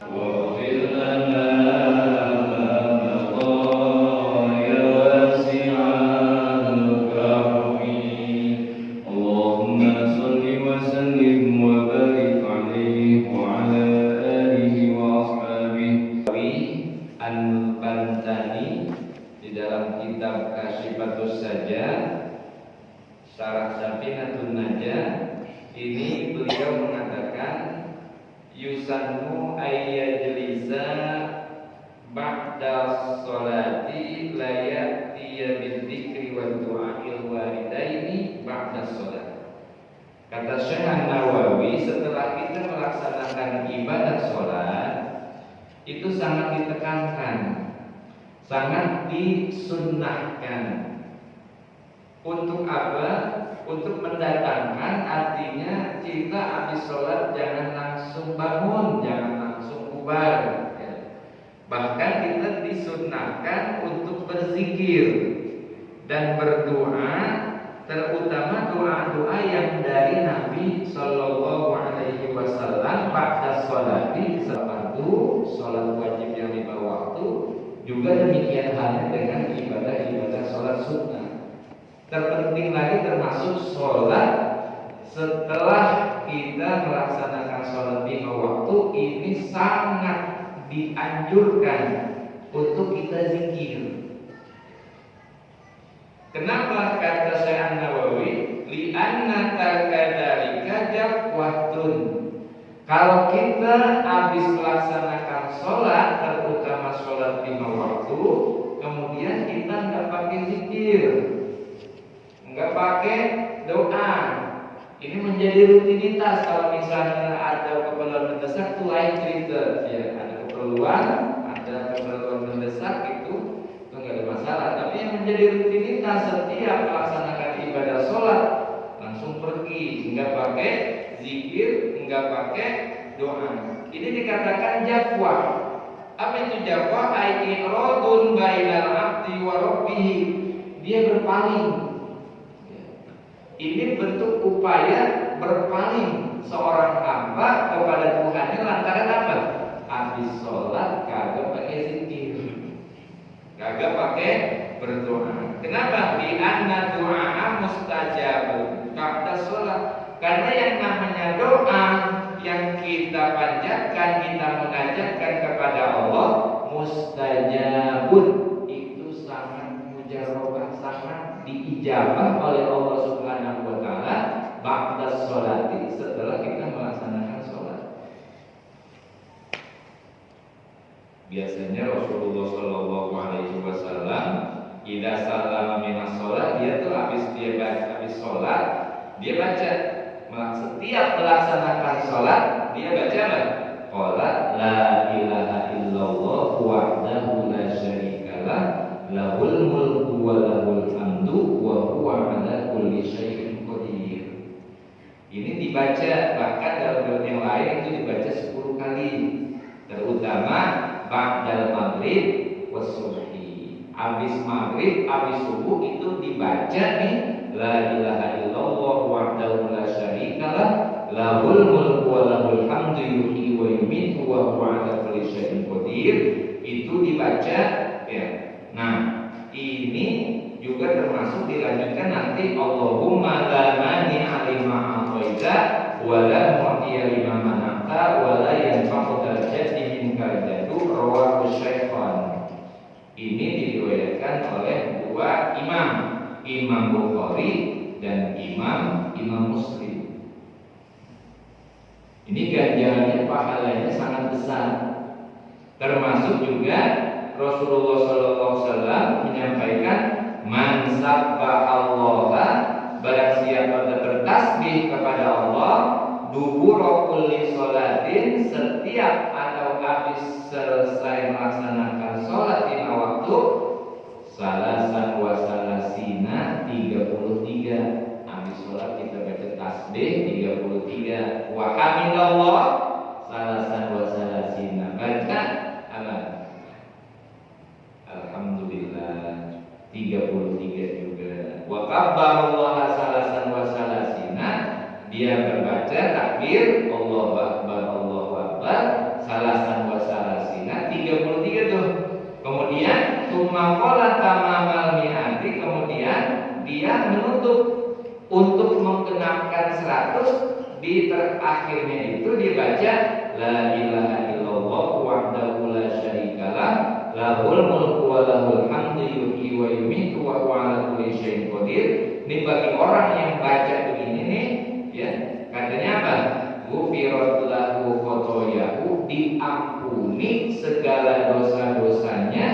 واغفر لنا ما مضى يا واسع الكرم اللهم صل وسلم وبارك عليه وعلى آله وأصحابه. Al-Bantani di dalam kitab Kasyifatus Saja Syarah Safinatun Najah ini beliau mengatakan yusannu ayyajlisa ba'da sholati la ya'tiya bidzikri wa du'a'il walidaini ba'da sholat. Kata Syekh Nawawi, setelah kita melaksanakan ibadah sholat itu sangat ditekankan, sangat disunnahkan. Untuk apa? Untuk mendatangkan, artinya kita habis sholat jangan langsung bangun, jangan langsung bubar ya. Bahkan kita disunnahkan untuk berzikir dan berdoa, terutama doa-doa yang dari Nabi Shallallahu Alaihi Wasallam pada sholati, sholat wajib yang 5 waktu, juga demikian halnya dengan ibadah-ibadah sholat sunnah. Terpenting lagi termasuk sholat setelah kita melaksanakan sholat 5 waktu, ini sangat dianjurkan untuk kita zikir. Kenapa kata Syekh Nawawi? Li'anna tarkadzalika jafwatun. Kalau kita habis melaksanakan sholat, terutama sholat 5 waktu, kemudian kita nggak pakai zikir, nggak pakai doa, ini menjadi rutinitas. Kalau misalnya ada keperluan mendesak, itu lain cerita ya. Ada keperluan mendesak itu nggak ada masalah. Tapi yang menjadi rutinitas setiap melaksanakan ibadah sholat, langsung pergi, nggak pakai zikir, nggak pakai doa, ini dikatakan jafwah. Apa itu jafwah? Ai'radun bainal abdi wa rabbih. Dia berpaling. Ini bentuk upaya berpaling seorang hamba kepada Tuhannya lantaran apa? Habis sholat kagak pakai zikir, kagak pakai berdoa. Kenapa? Bi anna du'a mustajabun ba'da sholat. Karena yang namanya doa yang kita panjatkan, kita mengajarkan kepada Allah, mustajabun, itu sangat mujarabah, sangat diijabah oleh Allah Subhanahu wa taala ba'da sholati, setelah kita melaksanakan sholat. Biasanya Rasulullah Shallallahu Alaihi Wasallam idza sallama minas sholat, dia tuh habis sholat dia baca, setiap melaksanakan sholat dia baca apa? Qala la ilaha illallah wahdahu la syarikalah lahul mulku wa lahul hamdu wa huwa ala kulli syai'in qadir. Ini dibaca, bahkan dalam riwayat yang lain itu dibaca 10 kali, terutama ba'dal maghrib was subhi. Habis maghrib, habis subuh itu dibaca nih, la ilaha illallah wahdahu la syarikalah lahul mulku wa lahul hamdu yuhyi wa yumiitu wa huwa ala kulli syai'in qadir. Itu dibaca ya. Nah, ini juga termasuk dilanjutkan nanti, Allahumma la mani'a lima a'taita wa la mu'tiya lima mana'ta wa la yanfa'u dzal jaddi minkal jaddu, rawahu Syaikhan. Ini diriwayatkan oleh 2 imam, Imam Bukhari dan Imam Muslim. Ini ganjarannya, pahalanya sangat besar. Termasuk juga Rasulullah SAW menyampaikan, man sabbahallaha, barang siapa bertasbih kepada Allah, dubura kulli sholatin, setiap atau habis selesai melaksanakan sholat 5 waktu, salasan wa salasina, 33. Habis sholat kita baca tasbih 33. Wa hamidallah salasan wa salasina, baca apa? Alhamdulillah 33 juga. Wa kabbarallaha salasan wa salasina, dia berbaca takbir Allahu akbar salasan wa di terakhirnya itu dia baca la ilaha illallah wahdahu la syarikalah lahul mulku wa lahul hamdu yuhyi wa yumiitu wa huwa ala kulli syai'in qadir. Ini bagi orang yang baca begini nih, ya, katanya apa? Ghufirat lahu khotoyahu, diampuni segala dosa-dosanya,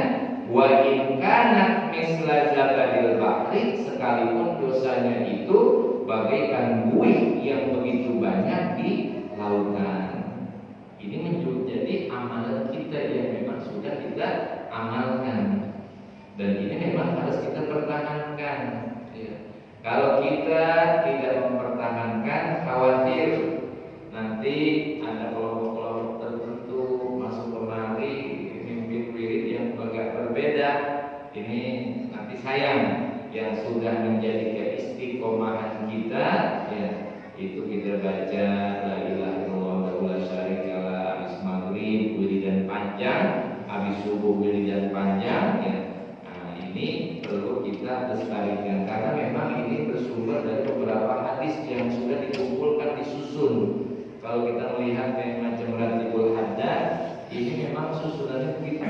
wa in kanat misla zabadil bahri, sekalipun dosanya itu bagaikan buih yang begitu banyak di lautan. Ini menjadi amalan kita yang memang sudah kita amalkan, dan ini memang harus kita pertahankan, ya. Kalau kita tidak mempertahankan, khawatir nanti ada kelompok-kelompok tertentu masuk kemari mimpi wirid yang agak berbeda. Ini nanti sayang yang sudah menjadi keistiqomahan kita, ya, itu kita baca la ilaha illallah wa la syarikalah habis maghrib wiridan panjang, habis subuh wiridan panjang, ya. Nah, ini perlu kita lestarikan karena memang ini bersumber dari beberapa hadis yang sudah dikumpulkan, disusun. Kalau kita melihat kayak macam Ratibul Haddad, ini memang susunannya begitu,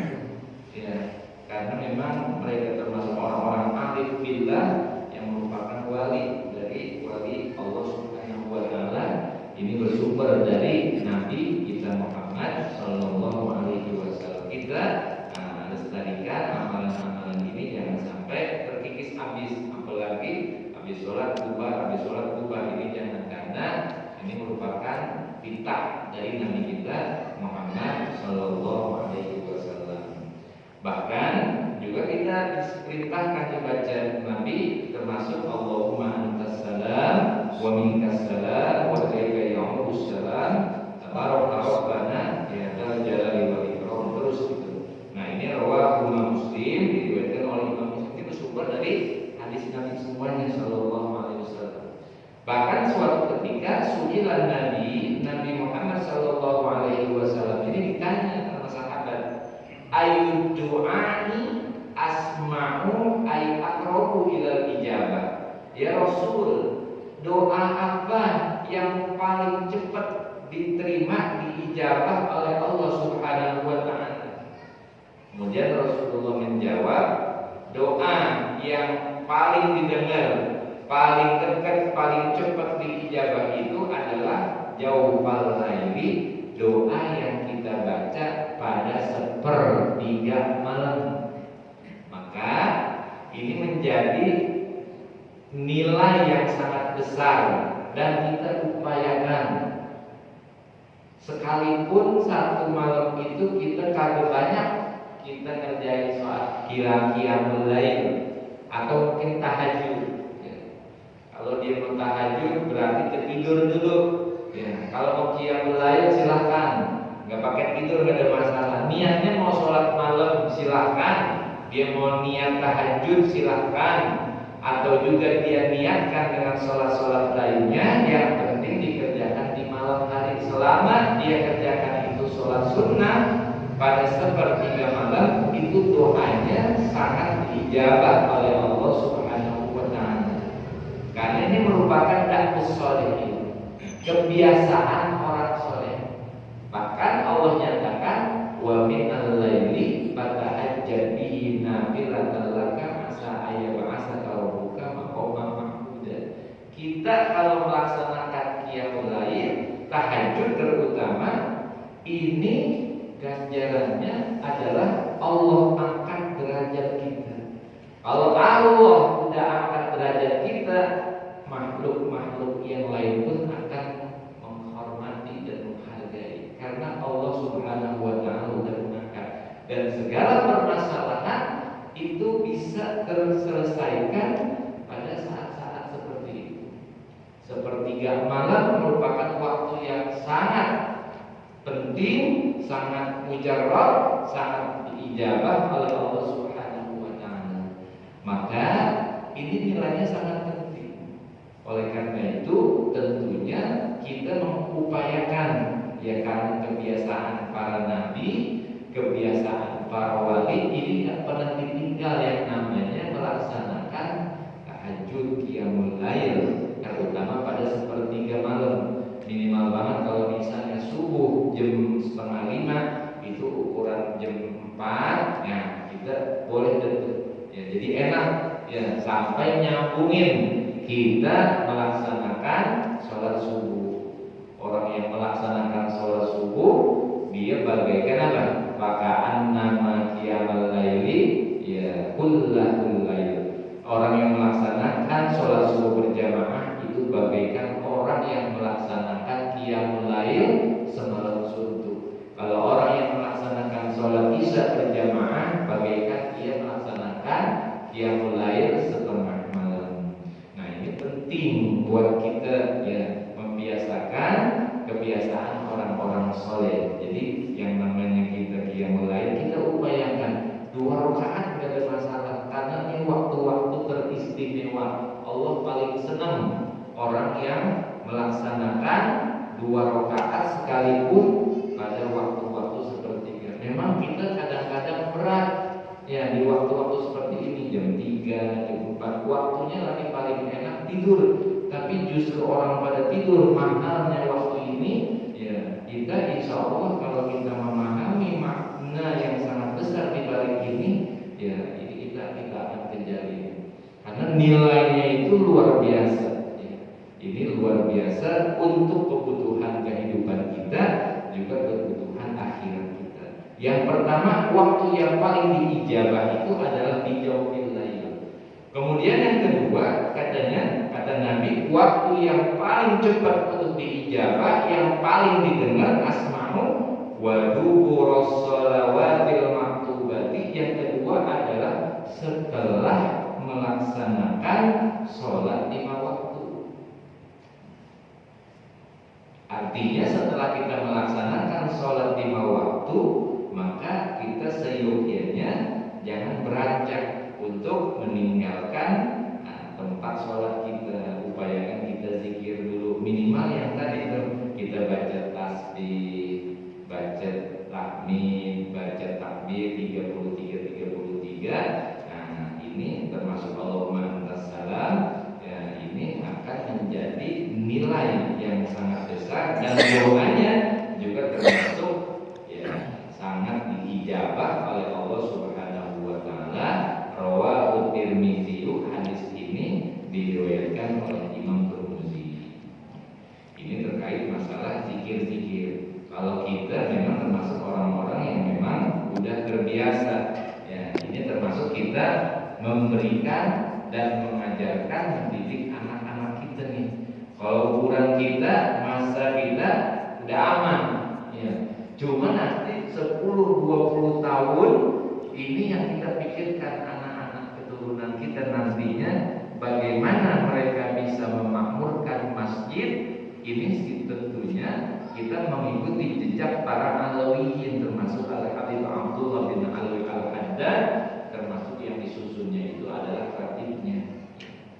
ya, karena memang mereka termasuk orang-orang arif billah yang merupakan wali dari wali Allah Subhanahu wa taala. Ini bersumber dari Nabi kita Muhammad sallallahu alaihi wasallam. Kita lestarikan amalan-amalan ini jangan sampai terkikis habis, apalagi habis sholat duha ini jangan, karena ini merupakan titah dari Nabi kita Muhammad sallallahu alaihi wasallam. Bahkan juga kita diperintahkan membaca Nabi, termasuk Allahumma antas salam wa minkas salam wa ilaika ya'udus salam tabaraka rabbana ya dzal jalali wal ikram, terus gitu. Nah, ini rawahu Muslim, diriwayatkan oleh Imam Muslim. Itu sumber dari hadis Nabi semuanya sallallahu alaihi wasallam. Bahkan suatu ketika su'ilan Nabi Muhammad sallallahu alaihi wasallam ini ditanya sama sahabat, ayyud du'ani asma'u ay aqrabu ilal ijabah. Ya Rasul, doa apa yang paling cepat diterima, diijabah oleh Allah Subhanahu wa taala? Kemudian Rasulullah menjawab, doa yang paling didengar, paling dekat, paling cepat diijabah itu adalah jaufal laili, doa yang kita baca pada sepertiga malam. Maka ini menjadi nilai yang sangat besar dan kita upayakan. Sekalipun satu malam itu kita kagak banyak kita ngerjain soal qiyamul lail atau mungkin tahajud, ya. Kalau dia mau tahajud berarti ketidur dulu, ya. Kalau mau qiyamul lail silahkan, nggak pakai tidur nggak ada masalah. Niatnya mau sholat malam silahkan, dia mau niat tahajud silahkan, atau juga dia niatkan dengan sholat-sholat lainnya. Yang penting dikerjakan di malam hari. Selama dia kerjakan itu sholat sunnah pada sepertiga malam, itu doanya sangat diijabah oleh Allah Subhanahu wa taala. Karena ini merupakan da'us sholihin, kebiasaan orang soleh. Bahkan Allah nyatakan wa minal laili fatahajjad bihi nafilatan laka asa ayyab'asaka rabbuka maqaman mahmuda. Kita kalau melaksanakan qiyamul lail, tahajud terutama, ini ganjarannya adalah Allah angkat derajat kita. Kalau Allah sudah angkat derajat kita, makhluk-makhluk yang lain pun akan menghormati dan menghargai, karena Allah Subhanahu wa taala sudah mengangkat. Dan segala permasalahan itu bisa terselesaikan pada saat-saat seperti itu. Sepertiga malam merupakan waktu yang sangat penting, sangat mujarrab, sangat diijabah oleh Allah Subhanahu wa taala. Maka ini nilainya sangat penting. Oleh karena itu tentunya kita mengupayakan, ya, karena kebiasaan para nabi, kebiasaan para wali, ini tidak pernah ditinggal yang namanya melaksanakan tahajud qiyamul lail, terutama pada sepertiga malam. minimal banget kalau misalnya subuh jam setengah 5 itu ukuran jam 4, ya kita boleh deket. Ya, jadi enak ya sampai nyambungin kita melaksanakan sholat subuh. Orang yang melaksanakan sholat subuh dia bagaikan apa? Pakaian nama qiyamal laili ya kullahul lail. Orang yang melaksanakan sholat subuh berjamaah itu bagaikan orang yang melaksanakan qiyamul lail semalam suntuk. Kalau orang yang melaksanakan sholat isya berjamaah bagaikan dia melaksanakan qiyamul lail setengah malam. Nah ini penting buat kita ya membiasakan kebiasaan orang-orang soleh. Jadi yang namanya kita qiyamul lail kita upayakan 2 rakaat gak ada masalah karena ini waktu-waktu teristimewa. Allah paling senang orang yang melaksanakan 2 rakaat sekalipun pada waktu-waktu seperti ini. Memang kita kadang-kadang berat ya di waktu-waktu seperti ini jam 3, jam 4 waktunya lagi paling enak tidur. Tapi justru orang pada tidur mahalnya waktu ini ya kita insya Allah kalau kita memahami makna yang sangat besar di balik ini ya ini kita akan kejadian karena nilainya itu luar biasa ya. Ini luar biasa untuk kebutuhan kehidupan kita juga kebutuhan akhirat kita. Yang pertama waktu yang paling diijabah itu adalah di jawfil lail. Kemudian yang kedua katanya kata Nabi waktu yang paling cepat untuk diijabah yang paling didengar asma'u wa duburos shalawatil maktubati. Yang kedua adalah setelah melaksanakan sholat 5 waktu. Artinya setelah kita melaksanakan sholat 5 waktu maka kita seyogyanya jangan beranjak untuk meninggalkan tempat sholat kita. Upayakan kita zikir dulu minimal yang tadi itu kita baca tasbih, baca tahmid, baca takbir 33. Nah ini termasuk Allahumma antas salam ya, ini akan menjadi nilai yang sangat besar dan doanya juga termasuk ya sangat diijabah oleh Allah Subhanahu wa taala. Rawahu Tirmidzi, hadis ini diriwayatkan oleh Imam Tirmidzi. Ini terkait masalah zikir-zikir. Kalau kita memang termasuk orang-orang yang memang udah terbiasa ya, ini termasuk kita memberikan dan mengajarkan mendidik anak-anak kita nih. Kalau ukuran kita, masa kita udah aman ya. Cuma nanti 10-20 tahun ini yang kita pikirkan anak-anak keturunan kita nantinya bagaimana mereka bisa memakmurkan masjid. Ini tentunya kita mengikuti jejak para Alawiyin termasuk Al-Habib Abdullah bin Alawi Al-Haddad, termasuk yang disusunnya itu adalah ratibnya,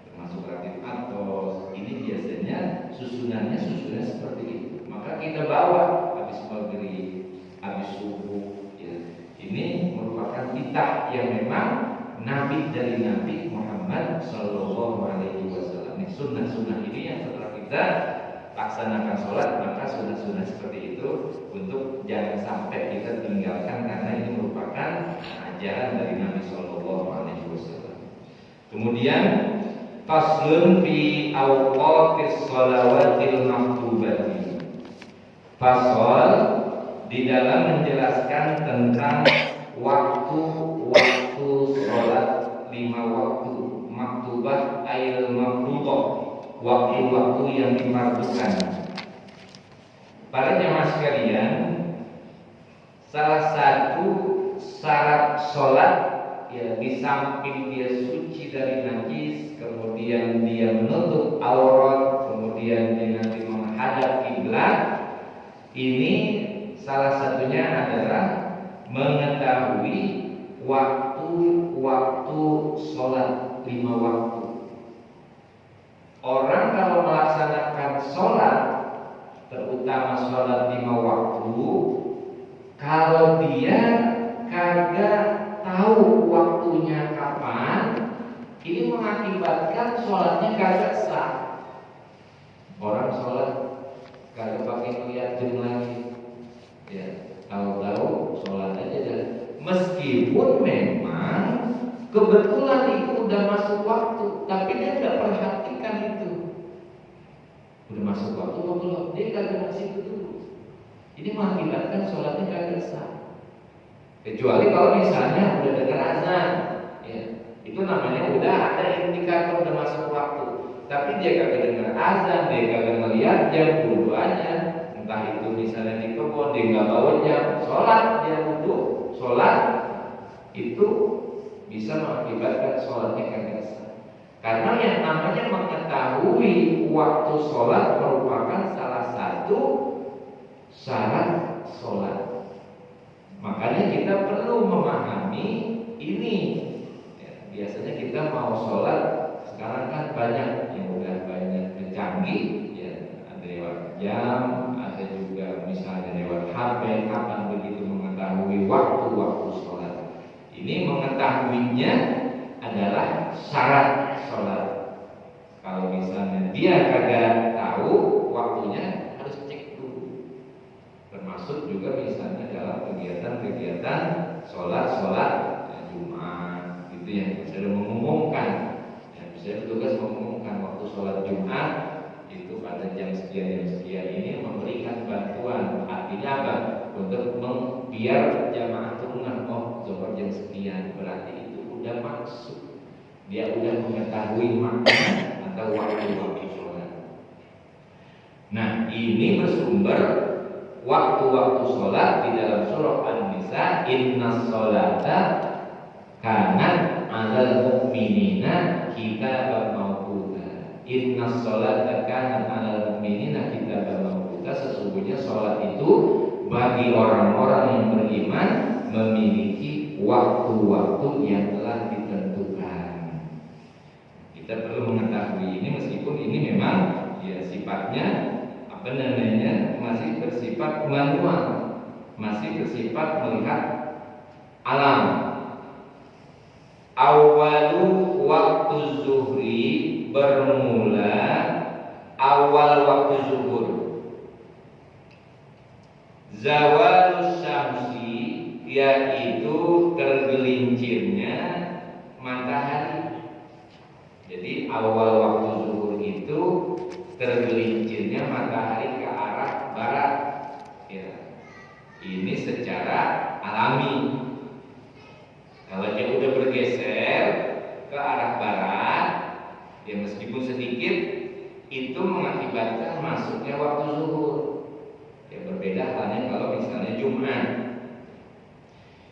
termasuk ratib atos. Ini biasanya susunannya seperti itu. Maka kita bawa habis maghrib, habis subuh ya. Ini merupakan kitab yang memang Nabi dari Nabi Muhammad Sallallahu Alaihi Wasallam. Ini sunnah-sunnah ini yang setelah kita laksanakan sholat maka sunnah-sunnah seperti itu untuk jangan sampai kita tinggalkan karena ini merupakan ajaran dari Nabi Sallallahu Alaihi Wasallam. Kemudian faslun fi awqatis shalawatil maktubati. Fasal di dalam menjelaskan tentang waktu-waktu sholat 5 waktu maktubah ail mafruḍah, waktu-waktu yang difardukan. Para jemaah sekalian, salah satu syarat sholat ya di samping dia suci dari najis, kemudian dia menutup aurat, kemudian dia nanti menghadap kiblat. Ini salah satunya adalah mengetahui waktu-waktu sholat 5 waktu. Orang kalau melaksanakan sholat, terutama sholat 5 waktu, kalau dia kagak tahu waktunya kapan, ini mengakibatkan sholatnya kagak sah. Orang sholat meskipun memang kebetulan itu udah masuk waktu, tapi dia tidak perhatikan itu. Udah masuk waktu atau belum? Dia kagak ngasih itu dulu. Ini mengakibatkan sholatnya kagak sah. Kecuali kalau misalnya udah dengar azan, ya, itu namanya udah ada indikator udah masuk waktu. Tapi dia kagak dengar azan, dia kagak melihat jam aja. Entah itu misalnya di kebun, dia nggak bawa jam, sholat dia wudhu, sholat itu bisa mengakibatkan sholatnya kagak sah. Karena yang namanya mengetahui waktu sholat merupakan salah satu syarat sholat. Makanya kita perlu memahami ini. Ya, biasanya kita mau sholat sekarang kan banyak yang udah banyak canggih, ya, ada lewat jam, ada juga misalnya lewat HP, kapan begitu mengetahui waktu-waktu sholat. Ini mengetahuinya adalah syarat sholat. Kalau misalnya dia kagak tahu waktunya, harus cek dulu. Termasuk juga misalnya dalam kegiatan-kegiatan sholat Jumat, gitu yang bisa mengumumkan. Ya, bisa tugas mengumumkan waktu sholat Jumat itu pada jam sekian ini memberikan bantuan. Artinya apa? Untuk biar jamaah turunan, oh zuhur jam sekian, berarti itu udah masuk. Dia udah mengetahui makna atau waktu-waktu sholat. Nah, ini bersumber waktu-waktu sholat di dalam surah An-Nisa. Inna sholata kanat 'alal mu'minina kitaban mawquta. Inna sholata kanat 'alal mu'minina kitaban mawquta. Sesungguhnya sholat itu bagi orang-orang yang beriman memiliki waktu-waktu yang telah ditentukan. Kita perlu mengetahui ini, meskipun ini memang ya sifatnya masih bersifat manual, masih bersifat melihat alam. Awalu waktu zuhri, bermula awal waktu zuhur. Zawalus syamsi, yaitu tergelincirnya matahari. Jadi awal waktu zuhur itu tergelincirnya matahari ke arah barat. Ya, ini secara alami. Kalau dia udah bergeser ke arah barat, ya meskipun sedikit, itu mengakibatkan masuknya waktu zuhur. Ya, berbeda halnya kalau misalnya Jumat.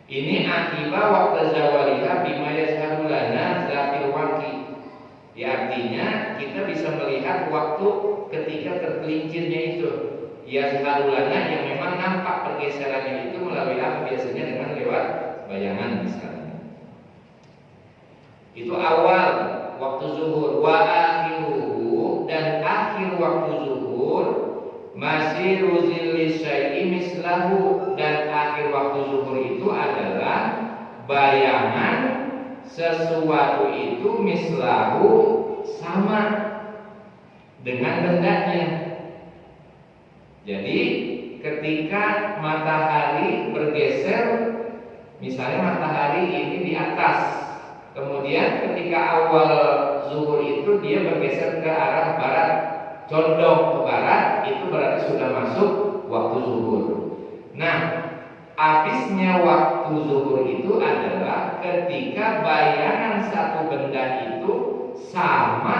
Ini akibat waktu zawaliha bima yashhadu lana zatil waqi. Ya, artinya kita bisa melihat waktu ketika tergelincirnya itu. Yashhadu lana yang memang nampak pergeserannya itu melalui apa? Biasanya dengan lewat bayangan misalnya. Itu awal waktu zuhur. Wa akhiruhu, dan akhir waktu zuhur masih ruzil syai'i mislahu, dan akhir waktu zuhur itu adalah bayangan sesuatu itu mislahu, sama dengan bendanya. Jadi ketika matahari bergeser, misalnya matahari ini di atas, kemudian ketika awal zuhur itu dia bergeser ke arah barat, condong ke barat, itu berarti sudah masuk waktu zuhur. Nah, habisnya waktu zuhur itu adalah ketika bayangan satu benda itu sama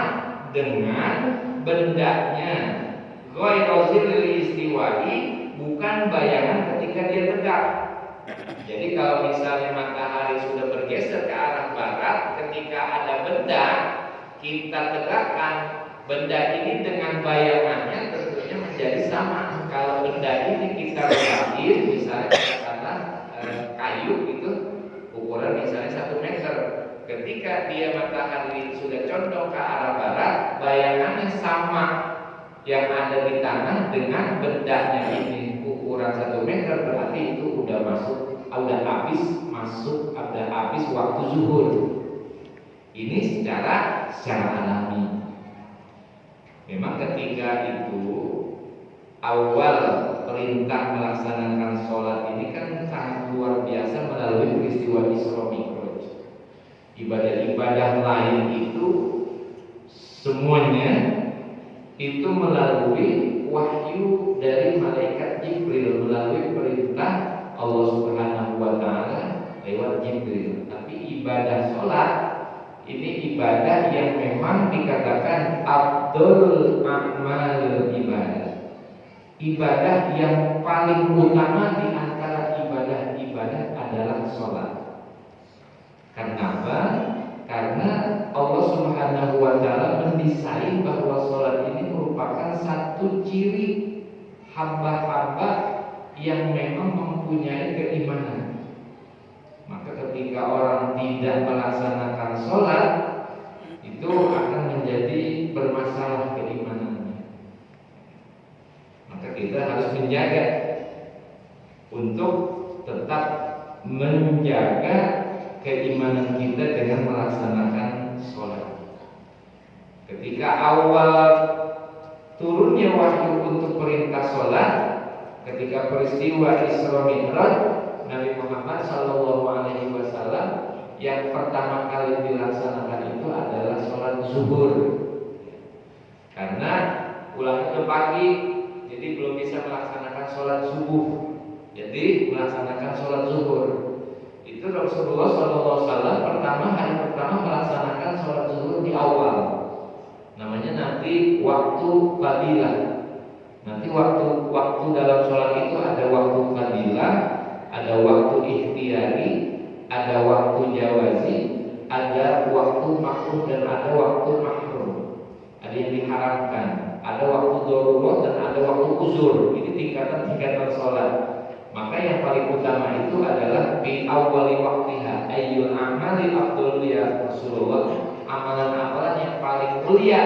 dengan bendanya. Ghairozil istiwa'i, bukan bayangan ketika dia tegak. Jadi kalau misalnya matahari sudah bergeser ke arah barat, ketika ada benda kita tegakkan, benda ini dengan bayangannya tentunya menjadi sama. Kalau benda ini kita letakkan, misalnya katakanlah kayu itu ukuran misalnya 1 meter, ketika dia matahari sudah condong ke arah barat, bayangannya sama yang ada di tanah dengan bendanya ini ukuran 1 meter, berarti itu udah habis waktu zuhur. Ini secara alami. Memang ketika itu awal perintah melaksanakan sholat ini kan sangat luar biasa melalui peristiwa Ibadah-ibadah lain itu semuanya itu melalui wahyu dari malaikat Jibril, melalui perintah Allah Subhanahu wa taala lewat Jibril. Tapi ibadah sholat ini ibadah yang memang dikatakan afdhal a'mal ibadah. Ibadah yang paling utama di antara ibadah-ibadah adalah sholat. Kenapa? Karena Allah Subhanahu wa taala mendesain bahwa sholat ini merupakan satu ciri hamba-hamba yang memang mempunyai keimanan. Maka ketika orang tidak melaksanakan sholat, itu akan menjadi bermasalah keimanannya. Maka kita harus menjaga untuk tetap menjaga keimanan kita dengan melaksanakan sholat. Ketika awal turunnya wahyu untuk perintah sholat, ketika peristiwa Isra Mi'raj, Nabi Muhammad SAW yang pertama kali dilaksanakan itu adalah sholat zuhur. Karena pulangnya pagi, jadi belum bisa melaksanakan sholat subuh. Jadi melaksanakan sholat zuhur. Itu Rasulullah SAW hari pertama melaksanakan sholat zuhur di awal. Namanya nanti waktu fadilah. Nanti waktu dalam sholat itu ada waktu fadilah, ada waktu ikhtiyari, ada waktu jawazi, ada waktu makruh dan ada waktu mahrum. Ada yang diharamkan, ada waktu darurat dan ada waktu uzur. Ini tingkatan-tingkatan sholat. Maka yang paling utama itu adalah fi awwali waqtiha ayyul amali afdhalu ya Rasulullah. Amalan-amalan yang paling mulia.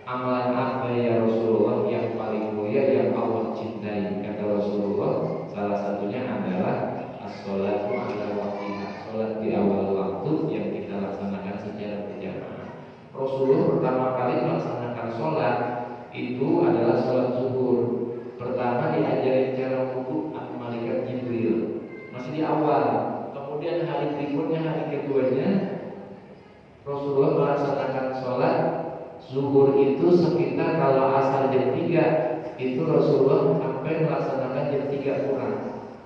Amalan apa ya Rasulullah yang paling mulia yang Allah cintai? Kata Rasulullah, salah satunya adalah as-sholatu ala waqtiha. Salat di awal waktu yang kita laksanakan secara berjamaah. Rasulullah pertama kali melaksanakan sholat itu adalah sholat zuhur. Pertama diajarin cara wudhu sama malaikat Jibril, masih di awal. Kemudian hari berikutnya, hari keduanya, Rasulullah melaksanakan sholat zuhur itu sekitar kalau asar jam 3 itu Rasulullah sampai melaksanakan jam 3 kurang.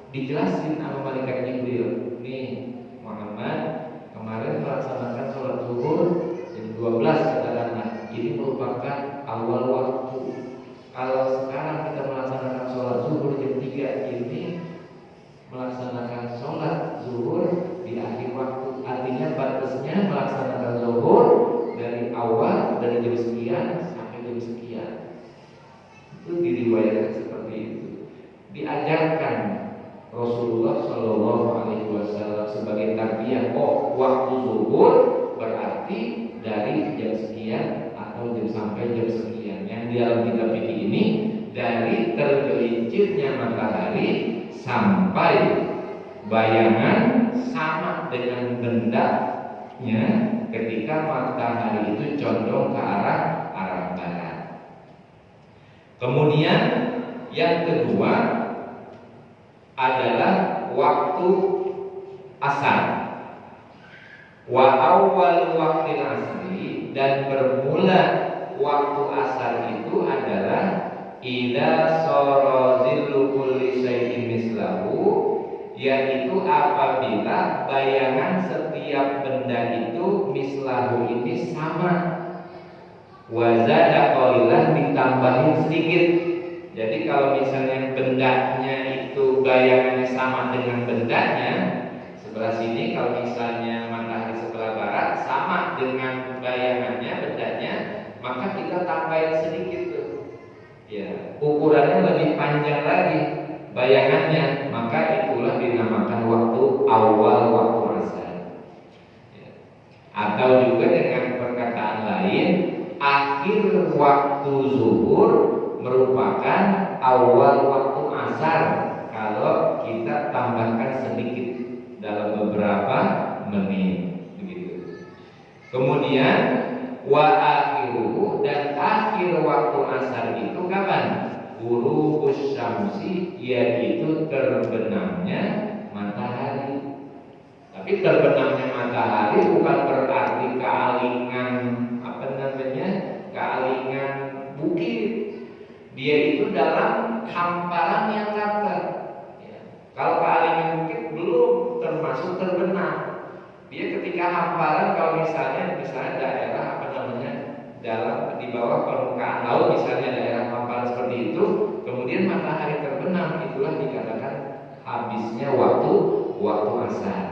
Dijelasin sama malaikat Jibril, nih Muhammad kemarin melaksanakan sholat zuhur jam 12 katakanlah, ini merupakan awal waktu. Kalau sekarang kita melaksanakan sholat zuhur jam 3, ini melaksanakan sholat zuhur di akhir waktu. Artinya batasnya melaksanakan zuhur dari awal, dari jam sekian sampai jam sekian. Itu diriwayatkan seperti itu. Diajarkan Rasulullah SAW sebagai tarbiyah. Oh, waktu zuhur berarti dari jam sekian atau jam sampai jam sekian. Yang di dalam kitab fikih ini dari tergelincirnya matahari sampai bayangan sama dengan hendaknya ketika matahari itu condong ke arah barat. Kemudian yang kedua adalah waktu asar. Wa awwal waqtil asri, dan bermula waktu asar itu adalah idza sara zillu kulli syai'in mislahu, yaitu apabila bayangan setiap benda itu mislahu ini sama. Wa zada qalilan, ditambahin sedikit. Jadi kalau misalnya bendanya itu bayangannya sama dengan bendanya sebelah sini, kalau misalnya matahari sebelah barat sama dengan bayangannya bendanya, maka kita tambahin sedikit tuh. Ya, ukurannya lebih panjang lagi bayangannya, maka itulah dinamakan waktu awal waktu asar. Ya. Atau juga dengan perkataan lain, akhir waktu zuhur merupakan awal waktu asar kalau kita tambahkan sedikit dalam beberapa menit begitu. Kemudian wa akhiruhu, dan akhir waktu asar itu kapan? Ghurubus syamsi, yaitu terbenamnya matahari. Tapi terbenamnya matahari bukan berarti kealingan kealingan bukit. Dia itu dalam hamparan yang rata. Ya. Kalau kealingan bukit belum termasuk terbenam. Dia ketika hamparan, kalau misalnya daerah dalam di bawah permukaan laut, misalnya daerah hamparan seperti itu, kemudian matahari terbenam, itulah dikatakan habisnya waktu asar.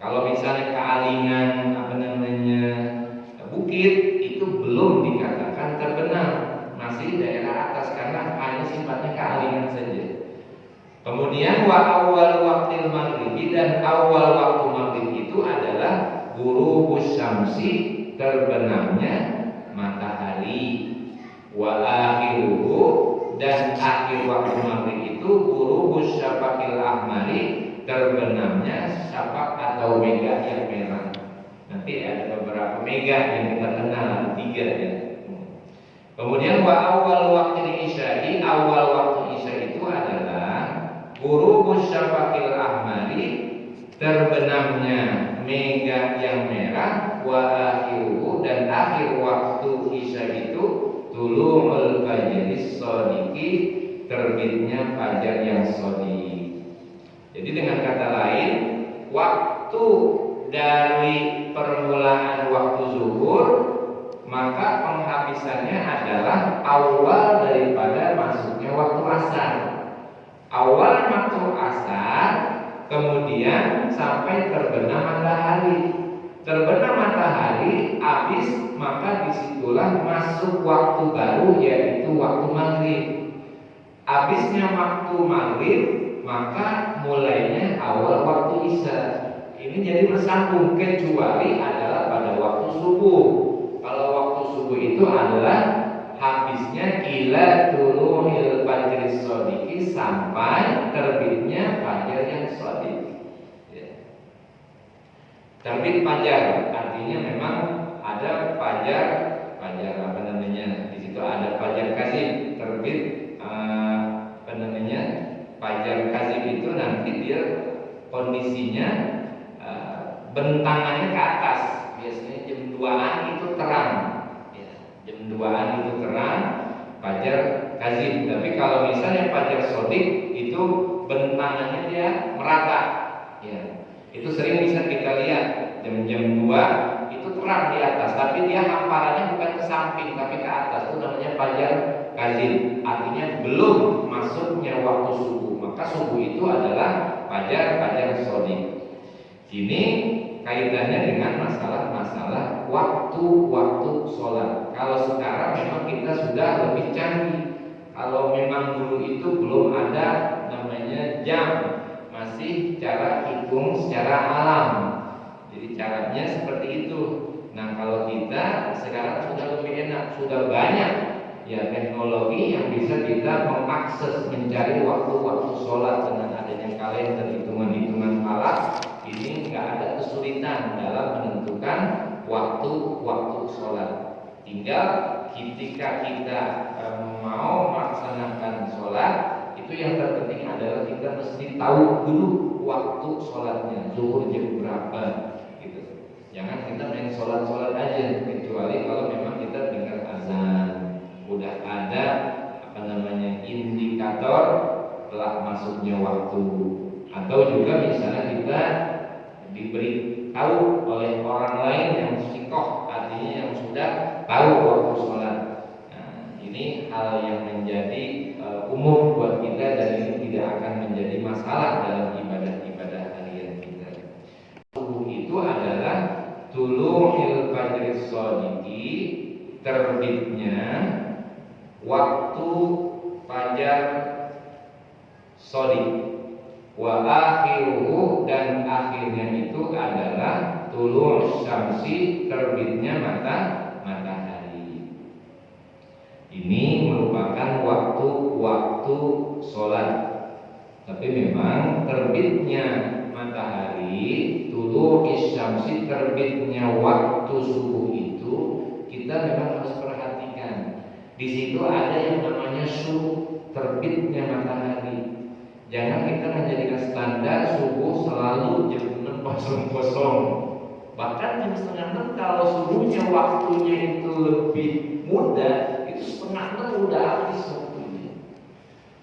Kalau misalnya kealingan bukit, itu belum dikatakan terbenam, masih daerah atas karena hanya sifatnya kealingan saja. Kemudian wa awal waqtil maghribi, dan awal waktu maghrib itu adalah ghurubus syamsi, terbenamnya matahari. Wa akhiruhu, dan akhir waktu maghrib itu ghurubus syafaqil ahmari, terbenamnya syapak atau mega yang merah. Nanti ada beberapa mega yang kita kenal, 3 ya. Kemudian wa awal waktu isya'i, awal waktu isya itu adalah ghurubus syafaqil ahmari, terbenamnya mega yang merah. Wa akhiruhu, dan akhir waktu isya itu tulu'ul fajris shadiqi, terbitnya fajar yang shadiq. Jadi dengan kata lain, waktu dari permulaan waktu zuhur, maka penghabisannya adalah awal daripada masuknya waktu asar. Awal waktu asar, kemudian sampai terbenam matahari. Terbenam matahari habis, maka disitulah masuk waktu baru, yaitu waktu maghrib. Habisnya waktu maghrib, maka mulainya awal waktu isya. Ini jadi bersambung, kecuali adalah pada waktu subuh. Kalau waktu subuh itu adalah habisnya ila tulu'il fajris shadiqi, sampai terbitnya fajar yang shadiq. Ya. Terbit fajar artinya memang ada fajar di situ ada fajar kazib. Terbit fajar kazib itu nanti dia kondisinya bentangannya ke atas. Biasanya jam 2-an itu terang ya, jam 2-an itu terang, fajar kazib. Tapi kalau misalnya fajar shadiq, itu bentangannya dia merata ya. Itu sering bisa kita lihat jam 2 itu terang di atas, tapi dia hamparannya bukan ke samping tapi ke atas. Itu namanya fajar kazib, artinya belum masuknya waktu subuh. Maka subuh itu adalah fajar shadiq. Ini kaitannya dengan masalah waktu sholat. Kalau sekarang memang kita sudah lebih canggih. Kalau memang dulu itu belum ada namanya jam, masih cara hitung secara alam. Jadi caranya seperti itu. Nah, kalau kita sekarang sudah lebih enak, sudah banyak ya teknologi yang bisa kita mengakses, mencari waktu-waktu sholat dengan adanya kalender, hitungan-hitungan falak. Ini nggak ada kesulitan dalam menentukan waktu sholat. Tinggal ketika kita mau melaksanakan sholat, itu yang terpenting adalah kita mesti tahu dulu waktu sholatnya, zuhur jam berapa gitu. Jangan kita main sholat aja, kecuali kalau memang kita dengar azan, udah ada indikator telah masuknya waktu. Atau juga misalnya kita diberi tahu oleh orang lain yang sikoh, artinya yang sudah tahu waktu sholat. Nah, ini hal yang menjadi umum buat kita, dan ini tidak akan menjadi masalah dalam ibadah-ibadah harian kita. Subuh itu adalah tulu'il fajris shadiqi, terbitnya waktu fajar shadiq. Wa akhiruhu, dan akhirnya itu adalah tulu' syamsi, terbitnya matahari. Ini merupakan waktu sholat. Tapi memang terbitnya matahari, tulu' syamsi, terbitnya waktu subuh itu kita memang harus perhatikan. Di situ ada yang namanya syuruk, terbitnya matahari. Jangan kita menjadikan standar subuh selalu jam 6 kosong-kosong. Bahkan jam setengah 6 kalau subuhnya waktunya itu lebih muda, itu setengah 6 udah habis waktunya.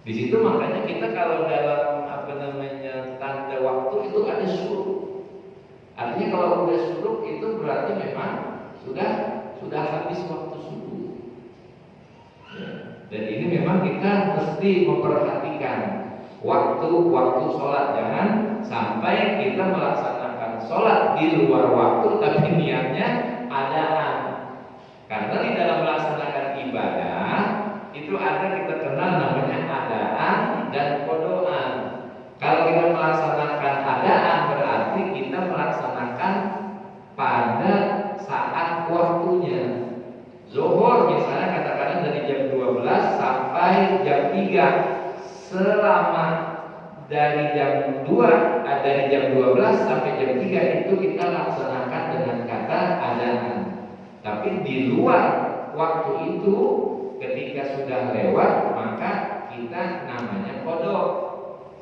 Di situ makanya kita kalau dalam tanda waktu itu ada syuruk. Artinya kalau udah syuruk itu berarti memang sudah habis waktu subuh. Ya. Dan ini memang kita mesti memperhatikan waktu sholat. Jangan sampai kita melaksanakan sholat di luar waktu tapi niatnya adaan. Karena di dalam melaksanakan ibadah itu ada kita kenal namanya adaan dan qodoan. Kalau kita melaksanakan adaan berarti kita melaksanakan pada saat waktunya. Zuhur misalnya katakan dari jam 12 sampai jam 3, selama dari jam 12 sampai jam 3 itu kita laksanakan dengan kata adaan. Tapi di luar waktu itu ketika sudah lewat maka kita namanya qodok.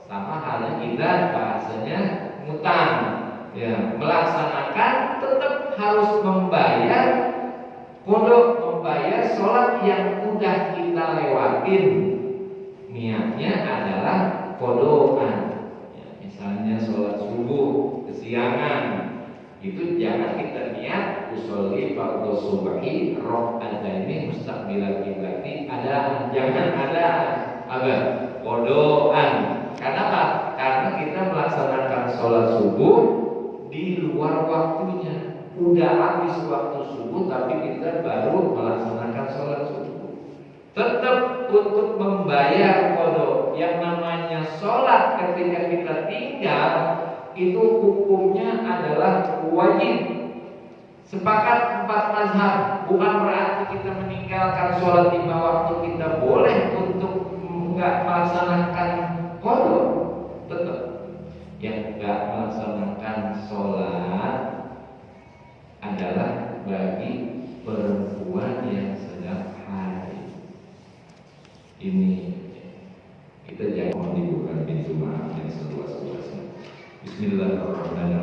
Sama halnya kita bahasanya ngutang. Ya, melaksanakan tetap harus membayar qodok, membayar sholat yang udah kita lewatin. Niatnya adalah qodokan. Ya, misalnya sholat subuh kesiangan, itu jangan kita niat usolli fardhu subhi rakaataini mustaqbilal qiblati ada, jangan ada apa qodokan. Karena apa? Karena kita melaksanakan sholat subuh di luar waktunya. Udah habis waktu subuh tapi kita baru melaksanakan sholat subuh. Tetap untuk membayar qodok. Yang namanya sholat ketika kita tinggal itu hukumnya adalah wajib. Sepakat 4 mazhab. Bukan berarti kita meninggalkan sholat 5 waktu kita boleh untuk enggak melaksanakan qodok. Tetap yang enggak melaksanakan sholat adalah bagi perempuan yang sedang haid. Ini kita jangan dibuka pintu maaf yang seluas-luasnya. Bismillahirrahmanirrahim.